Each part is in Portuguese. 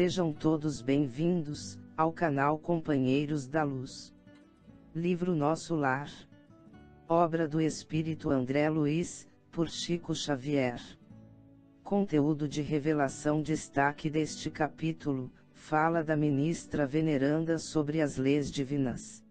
Sejam todos bem-vindos ao canal Companheiros da Luz. Livro Nosso Lar. Obra do Espírito André Luiz, por Chico Xavier. Conteúdo de revelação. Destaque deste capítulo: fala da ministra veneranda sobre as leis divinas.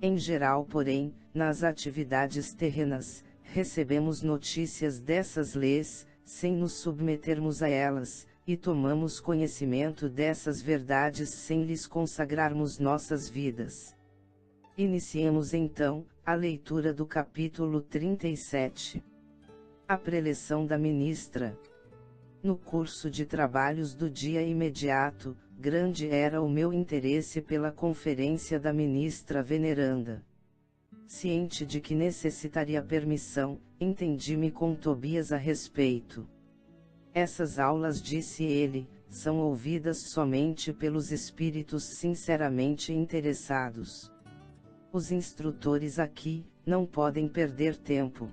Em geral, porém, nas atividades terrenas, recebemos notícias dessas leis, sem nos submetermos a elas, e tomamos conhecimento dessas verdades sem lhes consagrarmos nossas vidas. Iniciemos então a leitura do capítulo 37. A preleção da ministra. No curso de trabalhos do dia imediato, grande era o meu interesse pela conferência da ministra veneranda. Ciente de que necessitaria permissão, entendi-me com Tobias a respeito. Essas aulas, disse ele, são ouvidas somente pelos espíritos sinceramente interessados. Os instrutores aqui não podem perder tempo.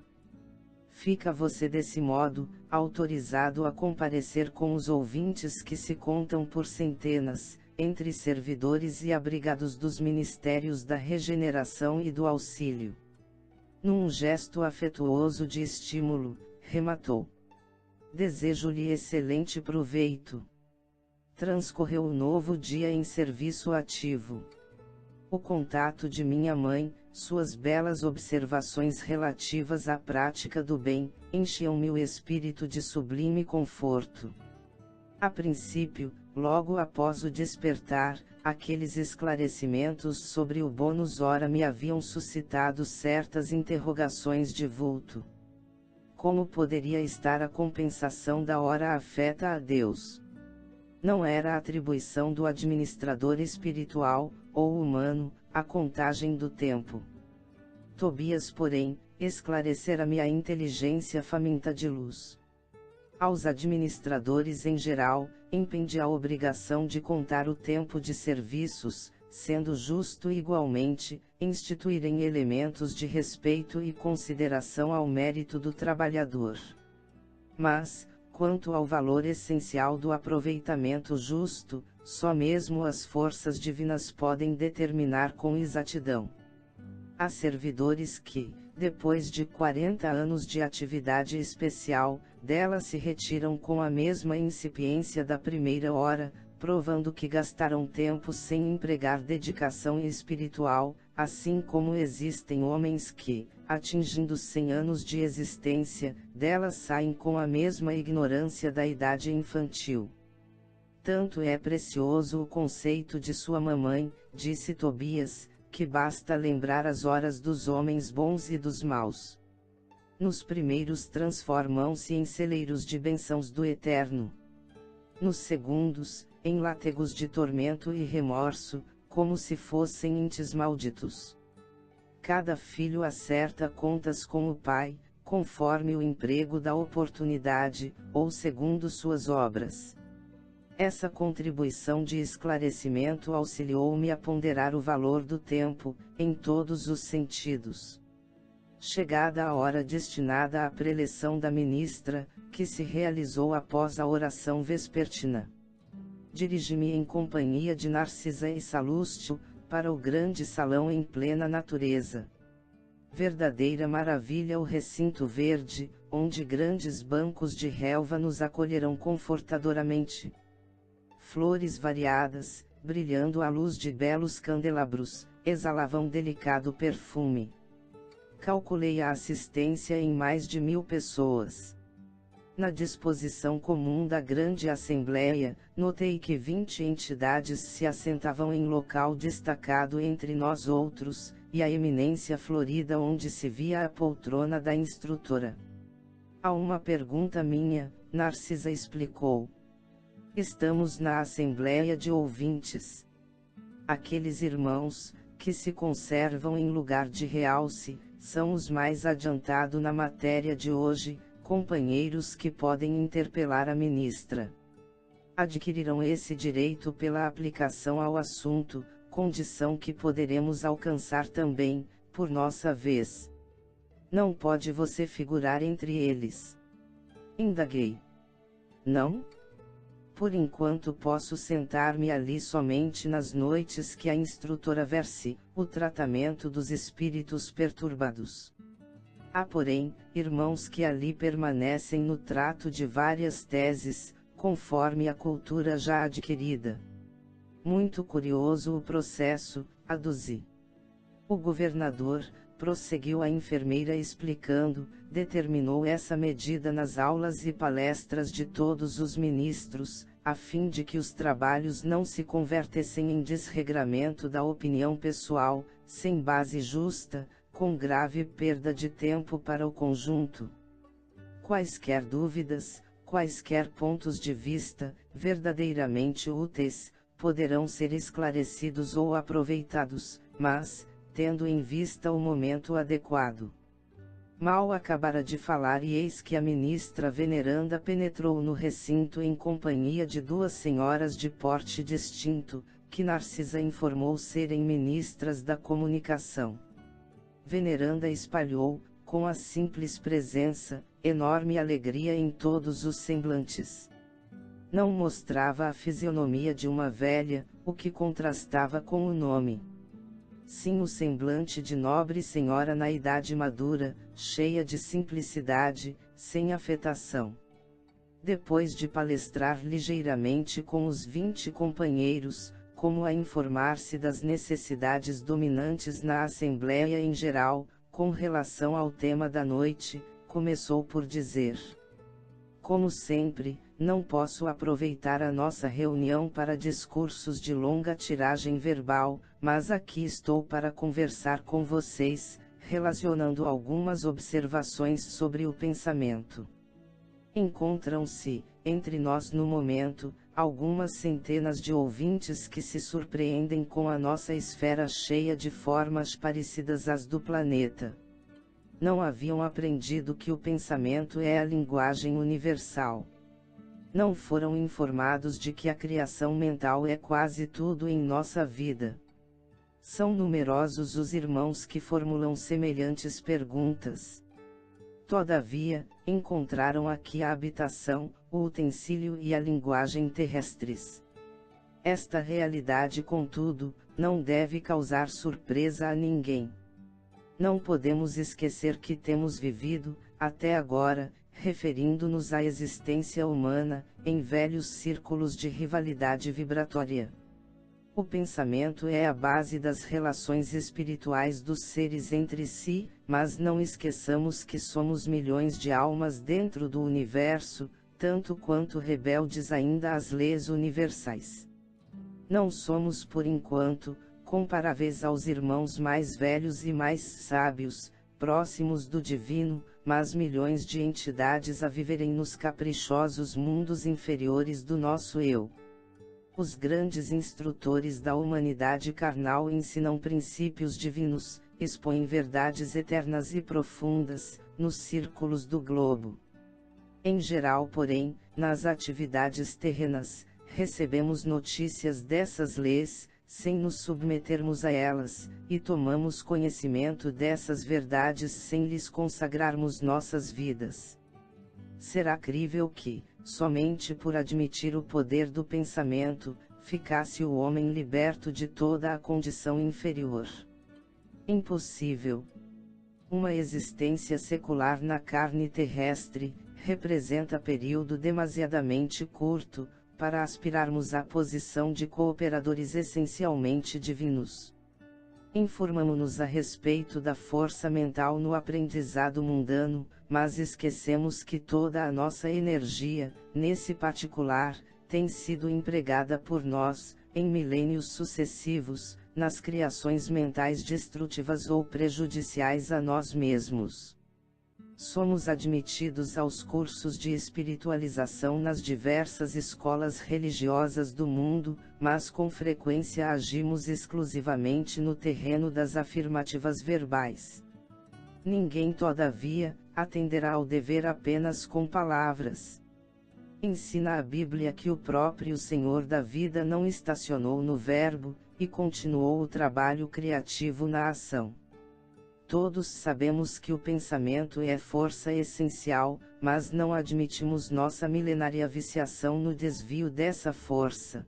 Fica você desse modo, autorizado a comparecer com os ouvintes que se contam por centenas, entre servidores e abrigados dos ministérios da regeneração e do auxílio. Num gesto afetuoso de estímulo, rematou: desejo-lhe excelente proveito. Transcorreu o novo dia em serviço ativo. O contato de minha mãe, suas belas observações relativas à prática do bem, enchiam-me o espírito de sublime conforto. A princípio, logo após o despertar, aqueles esclarecimentos sobre o bônus hora me haviam suscitado certas interrogações de vulto. Como poderia estar a compensação da hora afeta a Deus? Não era atribuição do administrador espiritual, ou humano, a contagem do tempo. Tobias, porém, esclarecera-me a inteligência faminta de luz. Aos administradores em geral, impende a obrigação de contar o tempo de serviços, sendo justo igualmente, instituírem elementos de respeito e consideração ao mérito do trabalhador. Mas, quanto ao valor essencial do aproveitamento justo, só mesmo as forças divinas podem determinar com exatidão. Há servidores que, depois de 40 anos de atividade especial, dela se retiram com a mesma incipiência da primeira hora, provando que gastaram tempo sem empregar dedicação espiritual, assim como existem homens que, atingindo 100 anos de existência, dela saem com a mesma ignorância da idade infantil. Tanto é precioso o conceito de sua mamãe, disse Tobias, que basta lembrar as horas dos homens bons e dos maus. Nos primeiros transformam-se em celeiros de bênçãos do Eterno. Nos segundos, em látegos de tormento e remorso, como se fossem entes malditos. Cada filho acerta contas com o pai, conforme o emprego da oportunidade, ou segundo suas obras. Essa contribuição de esclarecimento auxiliou-me a ponderar o valor do tempo, em todos os sentidos. Chegada a hora destinada à preleção da ministra, que se realizou após a oração vespertina, dirigi-me em companhia de Narcisa e Salúcio, para o grande salão em plena natureza. Verdadeira maravilha o recinto verde, onde grandes bancos de relva nos acolherão confortadoramente. Flores variadas, brilhando à luz de belos candelabros, exalavam delicado perfume. Calculei a assistência em mais de 1000 pessoas. Na disposição comum da grande assembleia, notei que 20 entidades se assentavam em local destacado entre nós outros, e a eminência florida onde se via a poltrona da instrutora. A uma pergunta minha, Narcisa explicou: estamos na assembleia de ouvintes. Aqueles irmãos, que se conservam em lugar de realce, são os mais adiantados na matéria de hoje, companheiros que podem interpelar a ministra. Adquirirão esse direito pela aplicação ao assunto, condição que poderemos alcançar também, por nossa vez. Não pode você figurar entre eles? Indaguei. Não? Por enquanto posso sentar-me ali somente nas noites que a instrutora verse o tratamento dos espíritos perturbados. Há porém, irmãos que ali permanecem no trato de várias teses, conforme a cultura já adquirida. Muito curioso o processo, aduzi. O governador, prosseguiu a enfermeira explicando, determinou essa medida nas aulas e palestras de todos os ministros, a fim de que os trabalhos não se convertessem em desregramento da opinião pessoal, sem base justa, com grave perda de tempo para o conjunto. Quaisquer dúvidas, quaisquer pontos de vista, verdadeiramente úteis, poderão ser esclarecidos ou aproveitados, mas, tendo em vista o momento adequado. Mal acabara de falar e eis que a ministra veneranda penetrou no recinto em companhia de duas senhoras de porte distinto, que Narcisa informou serem ministras da comunicação. Veneranda espalhou, com a simples presença, enorme alegria em todos os semblantes. Não mostrava a fisionomia de uma velha, o que contrastava com o nome. Sim, o semblante de nobre senhora na idade madura, cheia de simplicidade, sem afetação. Depois de palestrar ligeiramente com os 20 companheiros, como a informar-se das necessidades dominantes na Assembleia em geral, com relação ao tema da noite, começou por dizer: como sempre, não posso aproveitar a nossa reunião para discursos de longa tiragem verbal, mas aqui estou para conversar com vocês, relacionando algumas observações sobre o pensamento. Encontram-se, entre nós no momento, algumas centenas de ouvintes que se surpreendem com a nossa esfera cheia de formas parecidas às do planeta. Não haviam aprendido que o pensamento é a linguagem universal. Não foram informados de que a criação mental é quase tudo em nossa vida. São numerosos os irmãos que formulam semelhantes perguntas. Todavia, encontraram aqui a habitação, o utensílio e a linguagem terrestres. Esta realidade, contudo, não deve causar surpresa a ninguém. Não podemos esquecer que temos vivido, até agora, referindo-nos à existência humana, em velhos círculos de rivalidade vibratória. O pensamento é a base das relações espirituais dos seres entre si, mas não esqueçamos que somos milhões de almas dentro do universo, tanto quanto rebeldes ainda às leis universais. Não somos por enquanto comparáveis aos irmãos mais velhos e mais sábios, próximos do divino, mas milhões de entidades a viverem nos caprichosos mundos inferiores do nosso eu. Os grandes instrutores da humanidade carnal ensinam princípios divinos, expõem verdades eternas e profundas, nos círculos do globo. Em geral, porém, nas atividades terrenas, recebemos notícias dessas leis, sem nos submetermos a elas, e tomamos conhecimento dessas verdades sem lhes consagrarmos nossas vidas. Será crível que, somente por admitir o poder do pensamento, ficasse o homem liberto de toda a condição inferior? Impossível. Uma existência secular na carne terrestre, representa período demasiadamente curto, para aspirarmos à posição de cooperadores essencialmente divinos. Informamo-nos a respeito da força mental no aprendizado mundano, mas esquecemos que toda a nossa energia, nesse particular, tem sido empregada por nós, em milênios sucessivos, nas criações mentais destrutivas ou prejudiciais a nós mesmos. Somos admitidos aos cursos de espiritualização nas diversas escolas religiosas do mundo, mas com frequência agimos exclusivamente no terreno das afirmativas verbais. Ninguém, todavia, atenderá ao dever apenas com palavras. Ensina a Bíblia que o próprio Senhor da vida não estacionou no verbo, e continuou o trabalho criativo na ação. Todos sabemos que o pensamento é força essencial, mas não admitimos nossa milenária viciação no desvio dessa força.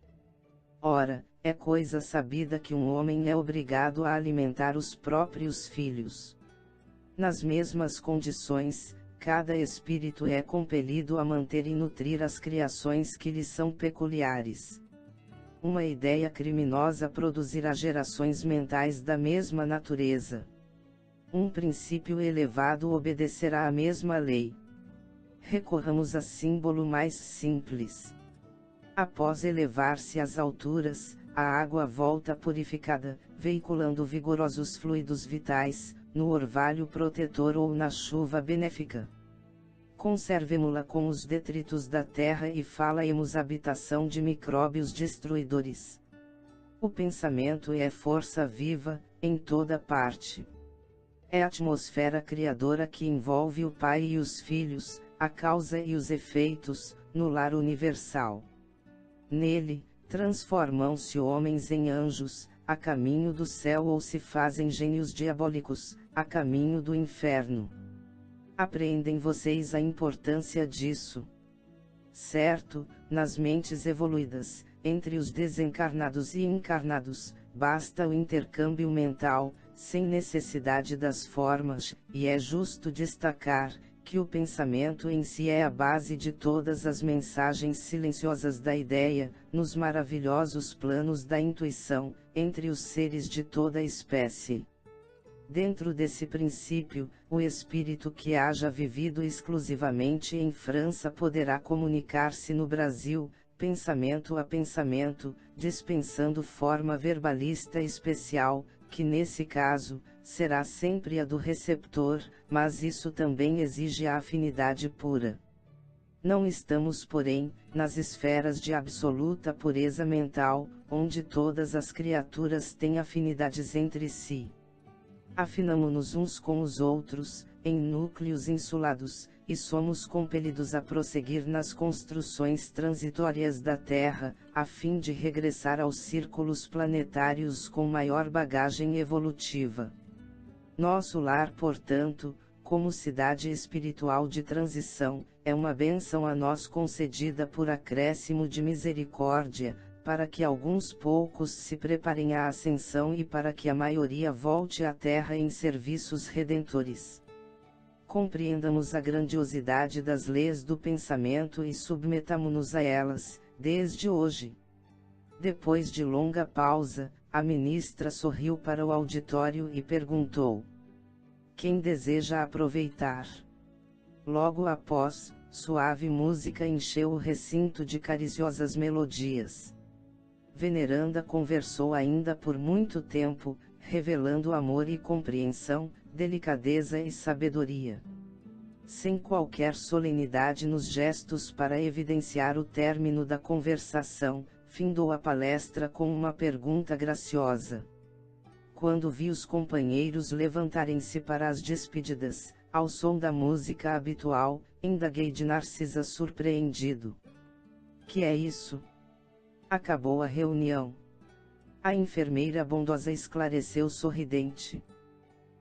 Ora, é coisa sabida que um homem é obrigado a alimentar os próprios filhos. Nas mesmas condições, cada espírito é compelido a manter e nutrir as criações que lhe são peculiares. Uma ideia criminosa produzirá gerações mentais da mesma natureza. Um princípio elevado obedecerá à mesma lei. Recorramos a símbolo mais simples. Após elevar-se às alturas, a água volta purificada, veiculando vigorosos fluidos vitais, no orvalho protetor ou na chuva benéfica. Conservemo-la com os detritos da terra e fala-emos habitação de micróbios destruidores. O pensamento é força viva, em toda parte. É a atmosfera criadora que envolve o Pai e os filhos, a causa e os efeitos, no lar universal. Nele, transformam-se homens em anjos, a caminho do céu ou se fazem gênios diabólicos, a caminho do inferno. Apreendem vocês a importância disso? Certo, nas mentes evoluídas, entre os desencarnados e encarnados, basta o intercâmbio mental, sem necessidade das formas, e é justo destacar que o pensamento em si é a base de todas as mensagens silenciosas da ideia, nos maravilhosos planos da intuição, entre os seres de toda espécie. Dentro desse princípio, o espírito que haja vivido exclusivamente em França poderá comunicar-se no Brasil, pensamento a pensamento, dispensando forma verbalista especial, que nesse caso, será sempre a do receptor, mas isso também exige a afinidade pura. Não estamos, porém, nas esferas de absoluta pureza mental, onde todas as criaturas têm afinidades entre si. Afinamo-nos uns com os outros, em núcleos insulados, e somos compelidos a prosseguir nas construções transitórias da Terra, a fim de regressar aos círculos planetários com maior bagagem evolutiva. Nosso lar, portanto, como cidade espiritual de transição, é uma bênção a nós concedida por acréscimo de misericórdia, para que alguns poucos se preparem à ascensão e para que a maioria volte à Terra em serviços redentores. Compreendamos a grandiosidade das leis do pensamento e submetamo-nos a elas, desde hoje. Depois de longa pausa, a ministra sorriu para o auditório e perguntou: quem deseja aproveitar? Logo após, suave música encheu o recinto de cariciosas melodias. Veneranda conversou ainda por muito tempo, revelando amor e compreensão, delicadeza e sabedoria. Sem qualquer solenidade nos gestos para evidenciar o término da conversação, findou a palestra com uma pergunta graciosa. Quando vi os companheiros levantarem-se para as despedidas, ao som da música habitual, indaguei de Narcisa surpreendido. Que é isso? Acabou a reunião. A enfermeira bondosa esclareceu sorridente.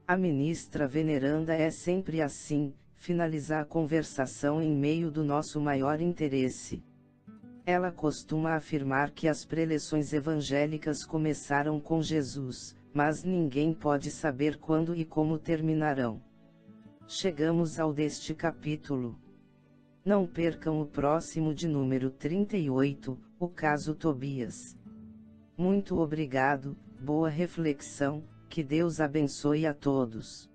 A ministra veneranda é sempre assim, finalizar a conversação em meio do nosso maior interesse. Ela costuma afirmar que as preleções evangélicas começaram com Jesus, mas ninguém pode saber quando e como terminarão. Chegamos ao deste capítulo. Não percam o próximo de número 38, o caso Tobias. Muito obrigado, boa reflexão, que Deus abençoe a todos.